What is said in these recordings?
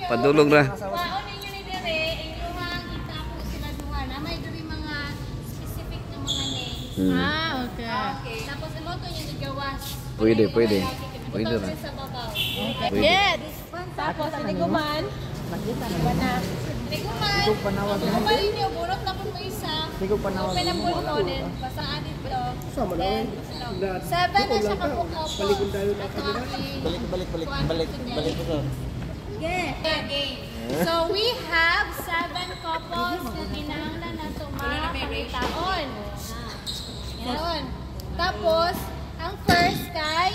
padulog ra. Waon ninyo ni dire, inyong itapo sila duha na may diri mga specific na mga names. Okay. Tapos imoto niyo ni gawas. Pwede. Pwede ra. Sa babaw. Pwede. Yeah, this one. Tapos hindi ko man. Hindi ko man. Kung bali niyo, bunot na po mo isa. Open ang bunto din. Basaan dito. Then, 7 na siya kapukopos. Balik ko. Okay. So, we have 7 couples na kinahanglan na tumakakitaon. Ngayon. Tapos, ang first kay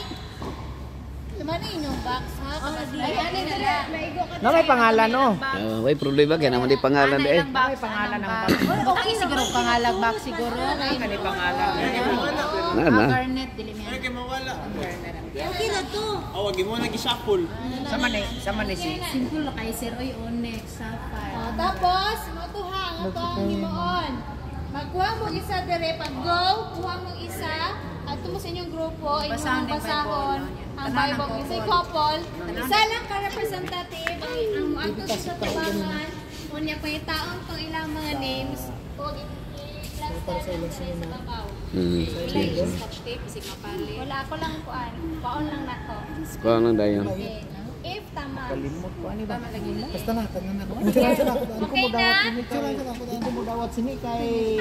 Tumano inyong box, ha? Ayan na lang. Na may pangalan, no? May problema kaya naman di pangalan di eh. May pangalan ng box. Okay, siguro pangalan box siguro. Kani pangalan. Na. Garnet, dili niya. Ay, mawala. Okay na to. Wag mo nag-shuffle. Sama ni si. Simple na kay Sir Oy, Onyx, Sapphire. Tapos, matuhang, ito ang himoon. Magkuha mo isa dire, pag go, kuha mo isa, at mo sa inyong grupo, inyong basahon, ang Bible, isa couple, isa lang ka-representative, ang ato sa tabangan, unya pa yung taon pang ilang mga names, o i-cluster sa babaw. Wala ako lang kuan, paon lang na to. Kuha lang dayon. If tama. Kalimot ko ani ba? Basta na kanan ako. Okay na? Dito mo dawat sini kay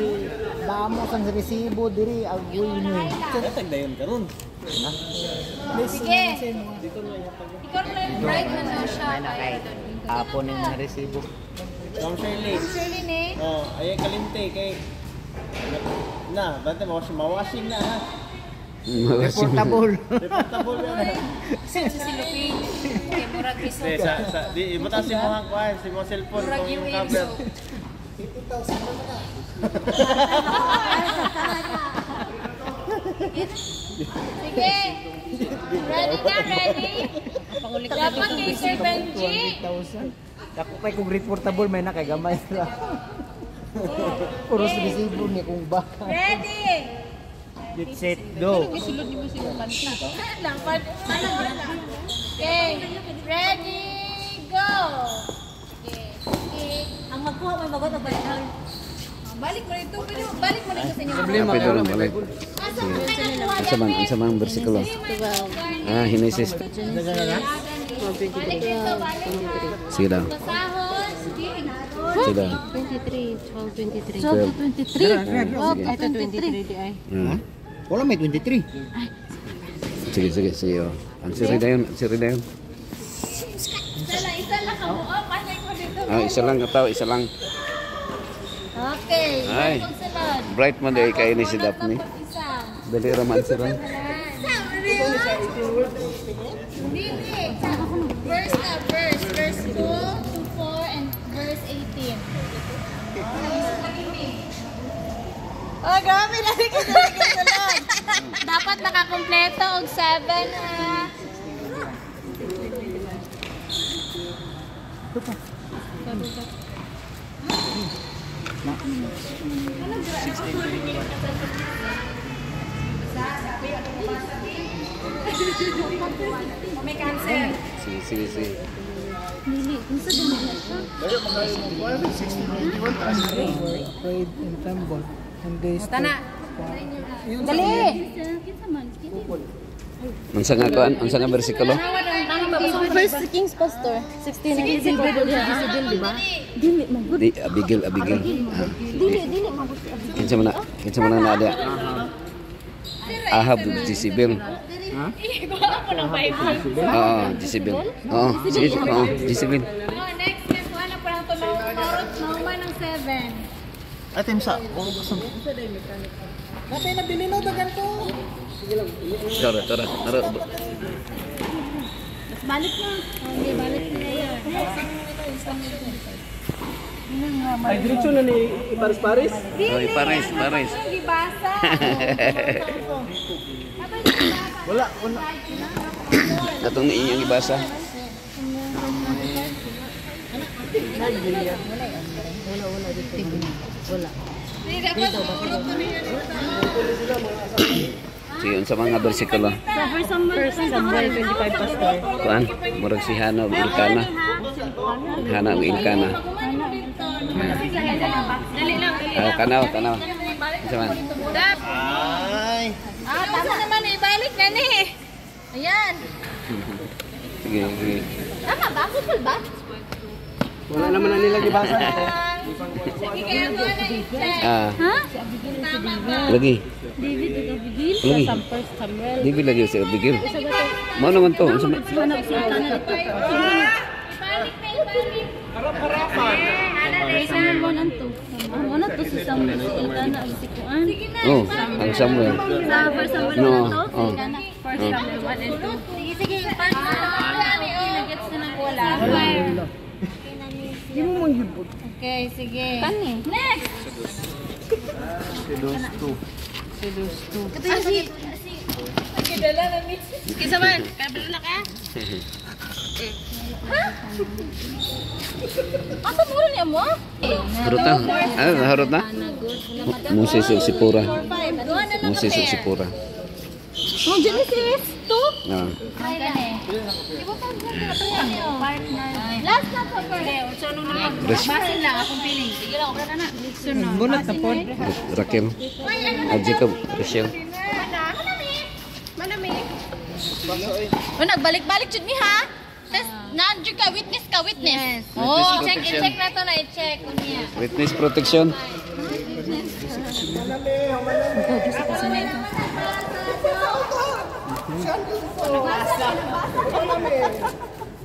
damo sang resibo diri agoy ni. Katag dayon karon. Sige. Ikaw na yung bright na na siya. Apo ning mga resibo. From Shirley. Shirley ni. Oh, ay kalinte kay na, bante mawashing na ha. Reportable. Reportable na. Si Lupin. Kaya murag iso. Di ibuta si mo kuan, si mo cellphone kung yung cover. 50,000 na na. Sige. Ready na, ready? Dapat kay Sir Benji. 20,000. Ako kay kung reportable may na kay gamay ra. Puro resibo ni kung ba. Ready? Get set go. Lampad. Okay. Ready, go. Okay. Ang magkuha may bagot na balik. Balik mo rito. Balik mo rito sa inyo. Problema ka lang balik. Asa man bersikulo. Hinesis. Balik dito, balik. Sige daw. Basahon. Sige daw. 23, 12, 23. 12. Oh, ito 23 di ay. Wala may 23. Sige. Ang siri na yun. Isa lang ka mo. Pasay ko dito. Isa lang kataw, isa lang. Okay. Ay. Pagsunod. Bright man day kay ni si Daphne. Isa. Dali raman sira. Dili. Verse na. Verse 2 to 4 and verse 18. Oh, grabe na rin kasi nagkasalon. Dapat nakakompleto og 7 ha. May cancer. Sige. Pride and tremble. And they Tana. Dali. Unsa nga kuan? Unsa nga bersikulo? First Kings Pastor, 16 ang Isabel, di ba? Dili man good. Di Abigail. Dili man good. Kinsa man na ada. Ahab Jezebel. Ako ng Bible. Jezebel. Jezebel. Next one na parang Nauman ng 7. Atin sa. Napay na bilino dagan to. Tara. Balik na. Okay, balik na yan. Ay diretso na ni Paris. Oy, Paris. Gibasa. Wala. Atong inyong ibasa. Wala. Sige, unsa mga bersikulo? First Samuel 25 Pastor. Kuan? Murag si Hano, Ilkana. Hana ang ilkana. Kanaw. Isa man. Ay! Tama naman, ibalik na ni. Ayan. Sige. Tama ba? Kupal ba? Wala naman na nila gibasa. Sige, kaya mo na i-check. Ah, Ha? Tama ba? lagi. David ug Abigail Lagi. sa first Samuel. Di lagi sa bigil. Sa ba to? Mo naman to. Unsa man? Anak si Kana ito. Ibalik. Samuel 1 and 2. Ang ano to si Samuel si Kana ug si Kuan. Oh, ang Samuel. Sa first Samuel No, 1 to si oh. Kana. First Samuel 1 and 2. Sige, part na naman. Gets na nang wala. Di mo manghibot. Okay, sige. Kani. Next! Ito yung si... Kidala na ni... Kisa man, kabala ka? Asa mo rin mo? Harot na. Ano, harot na? Musi si Pura. Musi si Pura. Oh, Genesis 2. Ah. Last na to, girl. Basin lang akong piling. Sige lang, wala na. Sunod. Bunot na po. Raquel. Jacob. Rachel. Oh, nagbalik-balik jud mi ha. Tapos nandiyo ka, witness ka, witness. Oh, i-check na to na, i-check. Unya. Witness protection.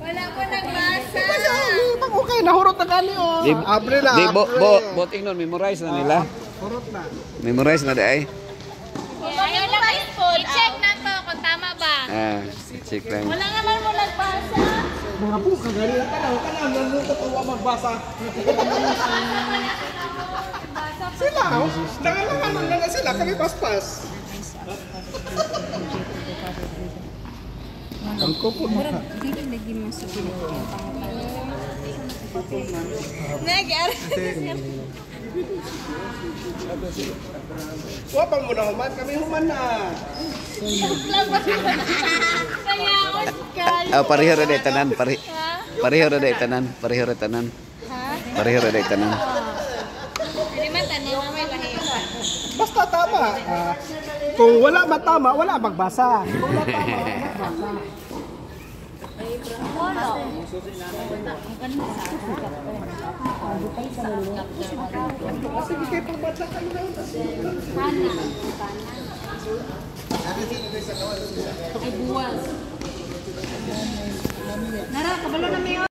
Wala ko nagbasa. Pag okay, nahurot na kani o. Di, Abre na. di boting nun, memorize na nila. Hurot na. Memorize na di ay. Ayaw lang i-check na to kung tama ba. Ah, check lang. Wala naman mo nagbasa. Mga po, kagali na kanaw. Kanaw, nandito pa magbasa. Sila, oh. Nangalanganan lang sila. Kami paspas. Ang kupo mo ka. Nag-aral. Wapang mo na human. Kami human na. Kaya ako kaya. Ah, pareho ra day tanan, pareho ra day tanan, pareho ra tanan. Pareho ra day tanan. Hindi man tanong may lahipan. Basta tama. Kung wala matama, wala magbasa. Kung wala tama, wala magbasa. Sige, kayo pagbasa kayo na yun. Nara, kabalo na mayo.